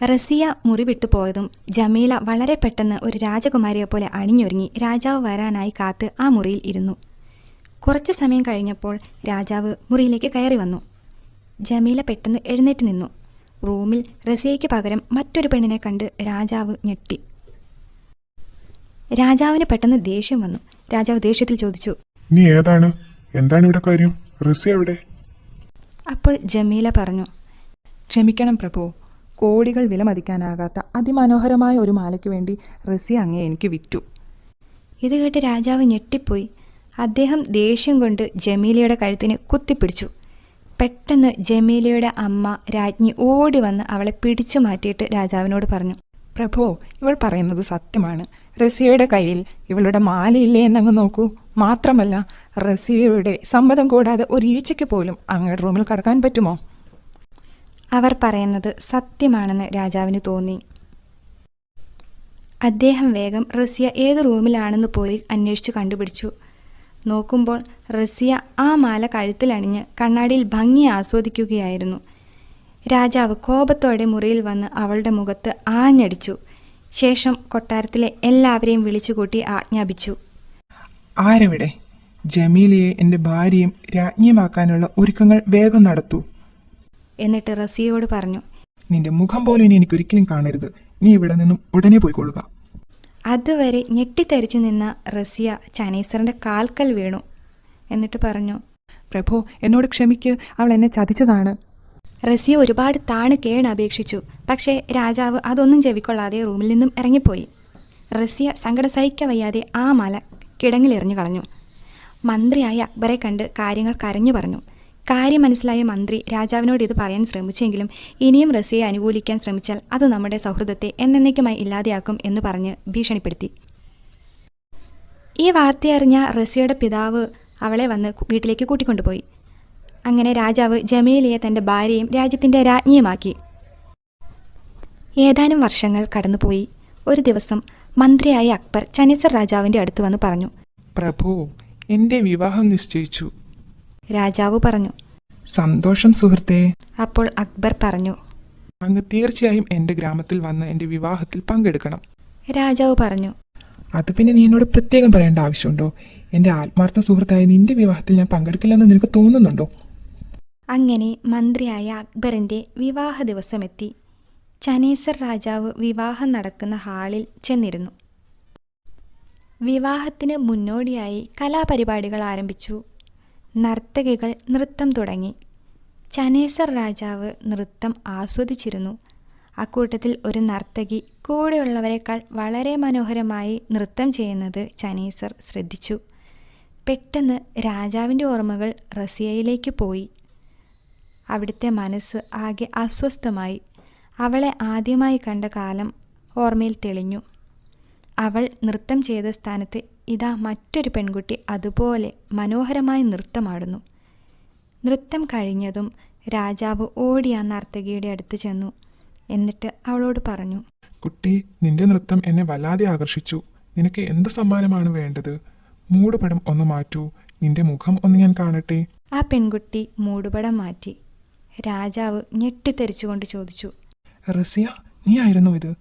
റസിയ മുറി വിട്ടു പോയതും ജമീല വളരെ പെട്ടെന്ന് ഒരു രാജകുമാരിയെപ്പോലെ അണിഞ്ഞൊരുങ്ങി രാജാവ് വരാനായി കാത്ത് ആ മുറിയിൽ ഇരുന്നു. കുറച്ചു സമയം കഴിഞ്ഞപ്പോൾ രാജാവ് മുറിയിലേക്ക് കയറി വന്നു. ജമീല പെട്ടെന്ന് എഴുന്നേറ്റ് നിന്നു. റൂമിൽ റസിയയ്ക്ക് പകരം മറ്റൊരു പെണ്ണിനെ കണ്ട് രാജാവ് ഞെട്ടി. രാജാവിന് പെട്ടെന്ന് ദേഷ്യം വന്നു. രാജാവ് ദേഷ്യത്തിൽ ചോദിച്ചു, നീ ഏതാണ്? എന്താണ് ഇവിടെ കാര്യം? റസിയ എവിടെ? അപ്പോൾ ജമീല പറഞ്ഞു, ക്ഷമിക്കണം പ്രഭു, കോടികൾ വിലമതിക്കാനാകാത്ത അതിമനോഹരമായ ഒരു മാലയ്ക്ക് വേണ്ടി റസിയ അങ്ങേ എനിക്ക് വിറ്റു. ഇത് കേട്ട് രാജാവ് ഞെട്ടിപ്പോയി. അദ്ദേഹം ദേഷ്യം കൊണ്ട് ജമീലയുടെ കഴുത്തിന് കുത്തിപ്പിടിച്ചു. പെട്ടെന്ന് ജമീലയുടെ അമ്മ രാജ്ഞി ഓടി വന്ന് അവളെ പിടിച്ചു മാറ്റിയിട്ട് രാജാവിനോട് പറഞ്ഞു, പ്രഭു, ഇവൾ പറയുന്നത് സത്യമാണ്. റസിയയുടെ കയ്യിൽ ഇവളുടെ മാലയില്ലേ എന്നങ്ങ് നോക്കൂ. മാത്രമല്ല, റസിയയുടെ സമ്മതം കൂടാതെ ഒരു ഈച്ചയ്ക്ക് പോലും അങ്ങയുടെ റൂമിൽ കടക്കാൻ പറ്റുമോ? അവർ പറയുന്നത് സത്യമാണെന്ന് രാജാവിന് തോന്നി. അദ്ദേഹം വേഗം റസിയ ഏത് റൂമിലാണെന്ന് പോയി അന്വേഷിച്ച് കണ്ടുപിടിച്ചു. നോക്കുമ്പോൾ റസിയ ആ മാല കഴുത്തിലണിഞ്ഞ് കണ്ണാടിയിൽ ഭംഗി ആസ്വദിക്കുകയായിരുന്നു. രാജാവ് കോപത്തോടെ മുറിയിൽ വന്ന് അവളുടെ മുഖത്ത് ആഞ്ഞടിച്ചു. ശേഷം കൊട്ടാരത്തിലെ എല്ലാവരെയും വിളിച്ചുകൂട്ടി ആജ്ഞാപിച്ചു, ആരെവിടെ? ജമീലയെ എൻ്റെ ഭാര്യയും രാജ്ഞിയുമാക്കാനുള്ള ഒരുക്കങ്ങൾ വേഗം നടത്തൂ. എന്നിട്ട് റസിയയോട് പറഞ്ഞു, നിന്റെ മുഖം പോലും ഇനി എനിക്കൊരിക്കലും കാണരുത്. നീ ഇവിടെ നിന്നും ഉടനെ പോയിക്കൊള്ളുക. അതുവരെ ഞെട്ടിത്തരിച്ചു നിന്ന റസിയ ചനേസറിൻ്റെ കാൽക്കൽ വീണു. എന്നിട്ട് പറഞ്ഞു, പ്രഭു, എന്നോട് ക്ഷമിക്ക്. അവൾ എന്നെ ചതിച്ചതാണ്. റസിയ ഒരുപാട് താണ് കേണപേക്ഷിച്ചു. പക്ഷേ രാജാവ് അതൊന്നും ചെവിക്കൊള്ളാതെ റൂമിൽ നിന്നും ഇറങ്ങിപ്പോയി. റസിയ സങ്കടം സഹിക്കവയ്യാതെ ആ മാല കിടങ്ങിലെറിഞ്ഞു കളഞ്ഞു. മന്ത്രിയായ അക്ബറെ കണ്ട് കാര്യങ്ങൾ കരഞ്ഞു പറഞ്ഞു. കാര്യം മനസ്സിലായ മന്ത്രി രാജാവിനോട് ഇത് പറയാൻ ശ്രമിച്ചെങ്കിലും ഇനിയും റസിയെ അനുകൂലിക്കാൻ ശ്രമിച്ചാൽ അത് നമ്മുടെ സൗഹൃദത്തെ എന്നേക്കുമായി ഇല്ലാതെയാക്കും എന്ന് പറഞ്ഞ് ഭീഷണിപ്പെടുത്തി. ഈ വാർത്തയറിഞ്ഞ റസിയയുടെ പിതാവ് അവളെ വന്ന് വീട്ടിലേക്ക് കൂട്ടിക്കൊണ്ടുപോയി. അങ്ങനെ രാജാവ് ജമീലയെ തൻ്റെ ഭാര്യയും രാജ്യത്തിൻ്റെ രാജ്ഞിയുമാക്കി. ഏതാനും വർഷങ്ങൾ കടന്നുപോയി. ഒരു ദിവസം മന്ത്രിയായ അക്ബർ ചനേസർ രാജാവിൻ്റെ അടുത്ത് വന്ന് പറഞ്ഞു, പ്രഭു, എൻ്റെ വിവാഹം നിശ്ചയിച്ചു. രാജാവ് പറഞ്ഞു, സന്തോഷം സുഹൃത്തേ. അപ്പോൾ അക്ബർ പറഞ്ഞു, അങ്ങ് തീർച്ചയായും എൻ്റെ ഗ്രാമത്തിൽ വന്ന് എൻ്റെ വിവാഹത്തിൽ പങ്കെടുക്കണം. രാജാവ് പറഞ്ഞു, അത് പിന്നെ നീ എന്നോട് പ്രത്യേകം പറയേണ്ട ആവശ്യമുണ്ടോ? എൻ്റെ ആത്മാർത്ഥ സുഹൃത്തായ നിന്റെ വിവാഹത്തിൽ ഞാൻ പങ്കെടുക്കില്ലെന്ന് നിനക്ക് തോന്നുന്നുണ്ടോ? അങ്ങനെ മന്ത്രിയായ അക്ബറിൻ്റെ വിവാഹ ദിവസമെത്തി. ചനേസർ രാജാവ് വിവാഹം നടക്കുന്ന ഹാളിൽ ചെന്നിരുന്നു. വിവാഹത്തിന് മുന്നോടിയായി കലാപരിപാടികൾ ആരംഭിച്ചു. നർത്തകികൾ നൃത്തം തുടങ്ങി. ചനേസർ രാജാവ് നൃത്തം ആസ്വദിച്ചിരുന്നു. അക്കൂട്ടത്തിൽ ഒരു നർത്തകി കൂടെയുള്ളവരെക്കാൾ വളരെ മനോഹരമായി നൃത്തം ചെയ്യുന്നത് ചനേസർ ശ്രദ്ധിച്ചു. പെട്ടെന്ന് രാജാവിൻ്റെ ഓർമ്മകൾ റസിയയിലേക്ക് പോയി. അവിടുത്തെ മനസ്സ് ആകെ അസ്വസ്ഥമായി. അവളെ ആദ്യമായി കണ്ട കാലം ഓർമ്മയിൽ തെളിഞ്ഞു. അവൾ നൃത്തം ചെയ്ത സ്ഥാനത്ത് ഇതാ മറ്റൊരു പെൺകുട്ടി അതുപോലെ മനോഹരമായി നൃത്തമാടുന്നു. നൃത്തം കഴിഞ്ഞതും രാജാവ് ഓടി ആ നർത്തകിയുടെ അടുത്ത് ചെന്നു. എന്നിട്ട് അവളോട് പറഞ്ഞു, കുട്ടി, നിന്റെ നൃത്തം എന്നെ വല്ലാതെ ആകർഷിച്ചു. നിനക്ക് എന്ത് സമ്മാനമാണ് വേണ്ടത്? മൂടുപടം ഒന്ന് മാറ്റൂ. നിന്റെ മുഖം ഒന്ന് ഞാൻ കാണട്ടെ. ആ പെൺകുട്ടി മൂടുപടം മാറ്റി. രാജാവ് ഞെട്ടിത്തെറിച്ചുകൊണ്ട് ചോദിച്ചു, റസിയ, നീ ആയിരുന്നു ഇത്?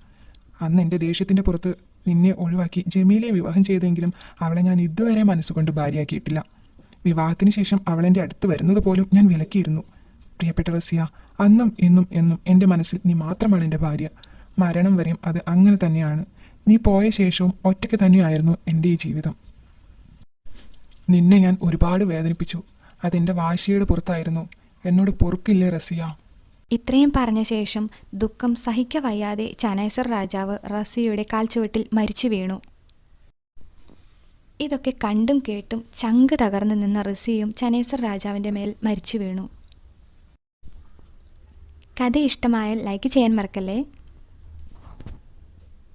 അന്ന് എൻ്റെ ദേഷ്യത്തിൻ്റെ പുറത്ത് നിന്നെ ഒഴിവാക്കി ജമീലയെ വിവാഹം ചെയ്തെങ്കിലും അവളെ ഞാൻ ഇതുവരെ മനസ്സുകൊണ്ട് ഭാര്യയാക്കിയിട്ടില്ല. വിവാഹത്തിന് ശേഷം അവളെൻ്റെ അടുത്ത് വരുന്നത് പോലും ഞാൻ വിലക്കിയിരുന്നു. പ്രിയപ്പെട്ട റസിയ, അന്നും ഇന്നും എന്നും എൻ്റെ മനസ്സിൽ നീ മാത്രമാണ് എൻ്റെ ഭാര്യ. മരണം വരെയും അത് അങ്ങനെ തന്നെയാണ്. നീ പോയ ശേഷവും ഒറ്റയ്ക്ക് തന്നെയായിരുന്നു എൻ്റെ ഈ ജീവിതം. നിന്നെ ഞാൻ ഒരുപാട് വേദനിപ്പിച്ചു. അതെൻ്റെ വാശിയുടെ പുറത്തായിരുന്നു. എന്നോട് പൊറുക്കില്ലേ റസിയ? ഇത്രയും പറഞ്ഞ ശേഷം ദുഃഖം സഹിക്കവയ്യാതെ ചനേസർ രാജാവ് റസിയയുടെ കാൽച്ചുവട്ടിൽ മരിച്ചു വീണു. ഇതൊക്കെ കണ്ടും കേട്ടും ചങ്ക് തകർന്നു നിന്ന റസിയയും ചനേസർ രാജാവിൻ്റെ മേൽ മരിച്ചു വീണു. കഥ ഇഷ്ടമായാൽ ലൈക്ക് ചെയ്യാൻ മറക്കല്ലേ.